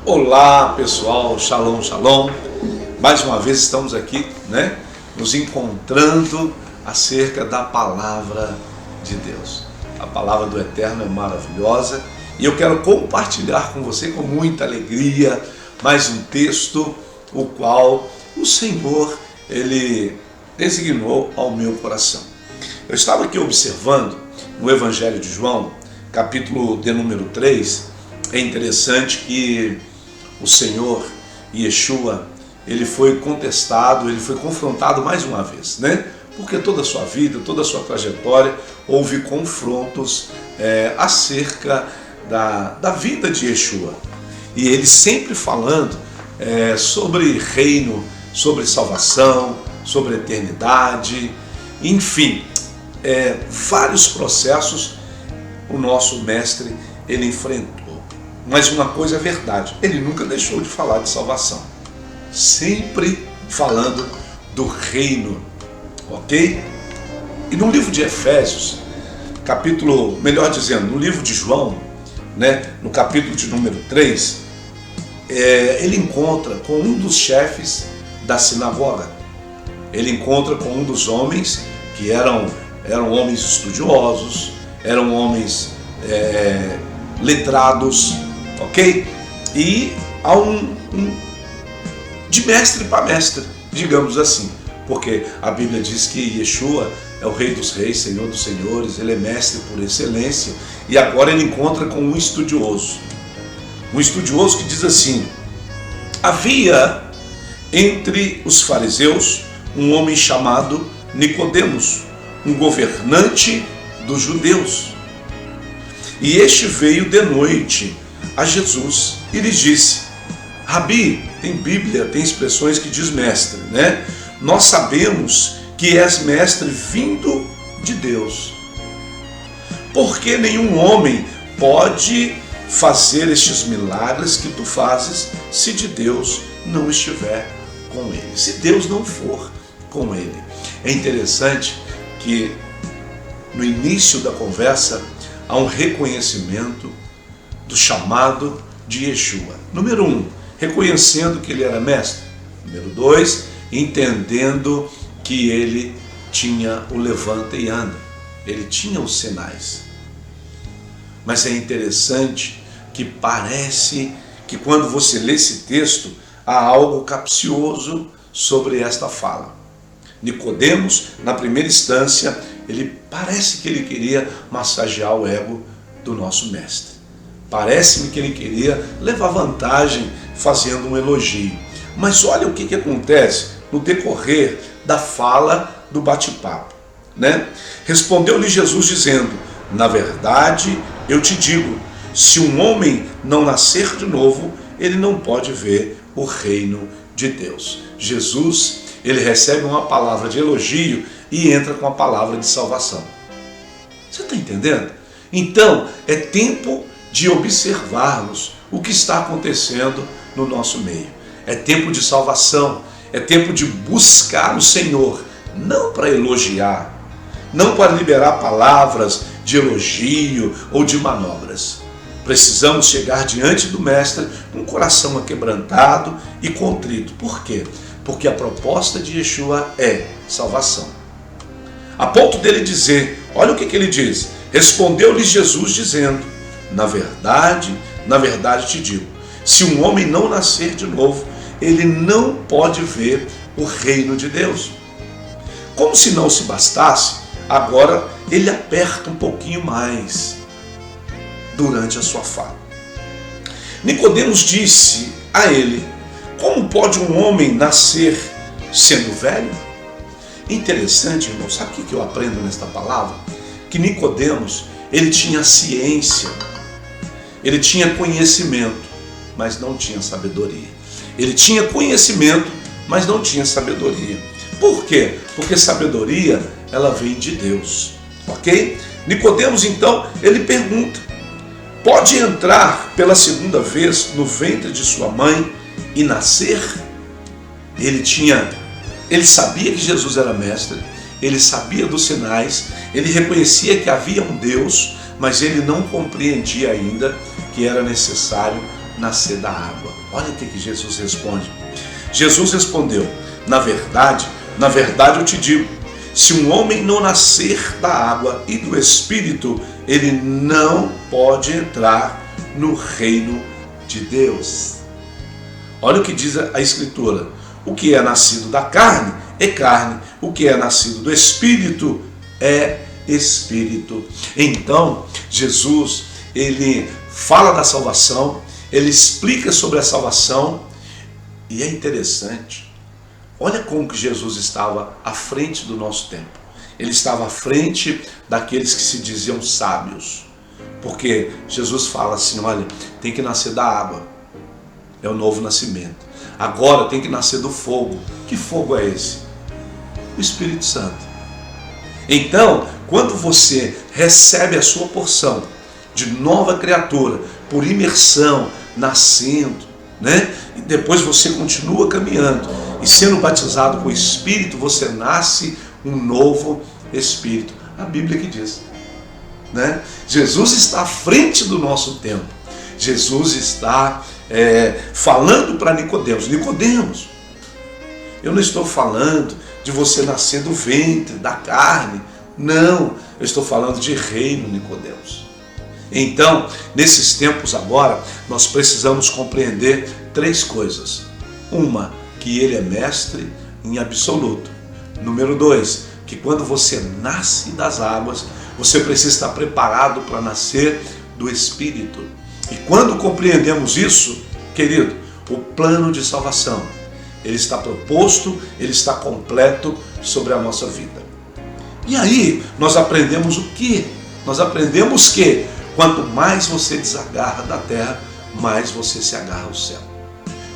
Olá pessoal, shalom, shalom. Mais uma vez estamos aqui, nos encontrando acerca da palavra de Deus. A palavra do Eterno é maravilhosa e eu quero compartilhar com você com muita alegria mais um texto, o qual o Senhor, Ele designou ao meu coração. Eu estava aqui observando no Evangelho de João, capítulo de número 3, é interessante que o Senhor, Yeshua, ele foi contestado, ele foi confrontado mais uma vez, Porque toda a sua vida, toda a sua trajetória, houve confrontos acerca da vida de Yeshua. E ele sempre falando sobre reino, sobre salvação, sobre eternidade, enfim, vários processos o nosso mestre ele enfrentou. Mas uma coisa é verdade, ele nunca deixou de falar de salvação, sempre falando do reino, ok? E no livro de Efésios, no livro de João, no capítulo de número 3, ele encontra com um dos chefes da sinagoga, ele encontra com um dos homens que eram homens estudiosos, eram homens letrados, ok? E há de mestre para mestre, digamos assim, porque a Bíblia diz que Yeshua é o Rei dos Reis, Senhor dos Senhores, ele é mestre por excelência, e agora ele encontra com um estudioso que diz assim: havia entre os fariseus um homem chamado Nicodemos, um governante dos judeus, e este veio de noite a Jesus e lhe disse: Rabi, tem Bíblia, tem expressões que diz mestre, Nós sabemos que és mestre vindo de Deus. Porque nenhum homem pode fazer estes milagres que tu fazes se de Deus não estiver com ele, se Deus não for com ele. É interessante que no início da conversa há um reconhecimento do chamado de Yeshua. Número 1, reconhecendo que ele era mestre. Número 2, entendendo que ele tinha o levanta e anda. Ele tinha os sinais. Mas é interessante que parece que quando você lê esse texto, há algo capcioso sobre esta fala. Nicodemos, na primeira instância, parece que ele queria massagear o ego do nosso mestre. Parece-me que ele queria levar vantagem fazendo um elogio. Mas olha o que acontece no decorrer da fala do bate-papo. Respondeu-lhe Jesus dizendo: na verdade, eu te digo, se um homem não nascer de novo, ele não pode ver o reino de Deus. Jesus, ele recebe uma palavra de elogio e entra com a palavra de salvação. Você está entendendo? Então, é tempo de observarmos o que está acontecendo no nosso meio. É tempo de salvação, é tempo de buscar o Senhor, não para elogiar, não para liberar palavras de elogio ou de manobras. Precisamos chegar diante do Mestre com o coração aquebrantado e contrito. Por quê? Porque a proposta de Yeshua é salvação. A ponto dele dizer, olha o que ele diz: respondeu-lhe Jesus dizendo: na verdade te digo, se um homem não nascer de novo, ele não pode ver o reino de Deus. Como se não se bastasse, agora ele aperta um pouquinho mais durante a sua fala. Nicodemos disse a ele: como pode um homem nascer sendo velho? Interessante, irmão, sabe o que eu aprendo nesta palavra? Que Nicodemos, ele tinha ciência, ele tinha conhecimento, mas não tinha sabedoria. Ele tinha conhecimento, mas não tinha sabedoria. Por quê? Porque sabedoria, ela vem de Deus, ok? Nicodemos, então, ele pergunta: pode entrar pela segunda vez no ventre de sua mãe e nascer? Ele sabia que Jesus era mestre, ele sabia dos sinais, ele reconhecia que havia um Deus, mas ele não compreendia ainda que era necessário nascer da água. Olha o que Jesus responde. Jesus respondeu: na verdade eu te digo, se um homem não nascer da água e do Espírito, ele não pode entrar no reino de Deus. Olha o que diz a Escritura: o que é nascido da carne é carne, o que é nascido do Espírito é Espírito. Então, Jesus, ele fala da salvação, ele explica sobre a salvação, e é interessante, olha como que Jesus estava à frente do nosso tempo. Ele estava à frente daqueles que se diziam sábios, porque Jesus fala assim: olha, tem que nascer da água, é o novo nascimento. Agora tem que nascer do fogo. Que fogo é esse? O Espírito Santo. Então, quando você recebe a sua porção de nova criatura, por imersão, nascendo, né? E depois você continua caminhando e sendo batizado com o Espírito, você nasce um novo Espírito. A Bíblia que diz, né? Jesus está à frente do nosso tempo. Jesus está falando para Nicodemos: Nicodemos, eu não estou falando de você nascer do ventre, da carne. Não, eu estou falando de reino, Nicodemos. Então, nesses tempos agora, nós precisamos compreender três coisas. Uma, que ele é mestre em absoluto. Número 2, que quando você nasce das águas, você precisa estar preparado para nascer do Espírito. E quando compreendemos isso, querido, o plano de salvação, ele está proposto, ele está completo sobre a nossa vida. E aí, nós aprendemos o quê? Nós aprendemos que quanto mais você desagarra da terra, mais você se agarra ao céu.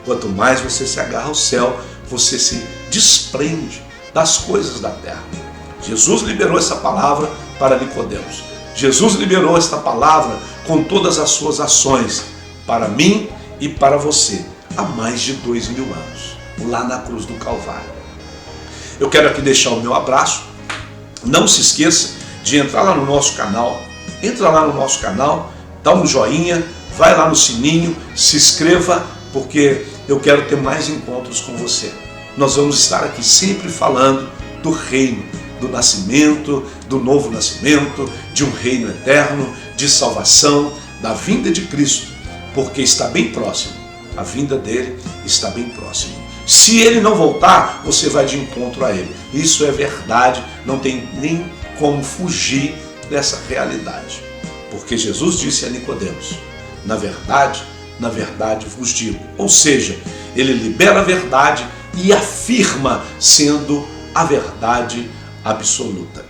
Quanto mais você se agarra ao céu, você se desprende das coisas da terra. Jesus liberou essa palavra para Nicodemos. Jesus liberou esta palavra com todas as suas ações para mim e para você há mais de 2000 anos, lá na cruz do Calvário. Eu quero aqui deixar o meu abraço. Não se esqueça de entrar lá no nosso canal. Entra lá no nosso canal, dá um joinha, vai lá no sininho, se inscreva, porque eu quero ter mais encontros com você. Nós vamos estar aqui sempre falando do reino, do nascimento, do novo nascimento, de um reino eterno, de salvação, da vinda de Cristo, porque está bem próximo. A vinda dele está bem próximo. Se ele não voltar, você vai de encontro a ele. Isso é verdade, não tem nem como fugir dessa realidade. Porque Jesus disse a Nicodemos: na verdade vos digo. Ou seja, ele libera a verdade e afirma sendo a verdade absoluta.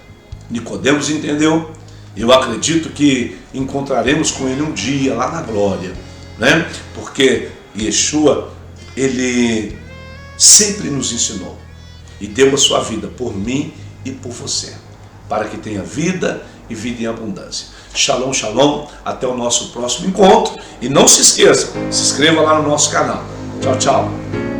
Nicodemos entendeu. Eu acredito que encontraremos com ele um dia lá na glória, né? Porque Yeshua, ele sempre nos ensinou e deu a sua vida por mim e por você, para que tenha vida e vida em abundância. Shalom, shalom, até o nosso próximo encontro. E não se esqueça, se inscreva lá no nosso canal. Tchau, tchau.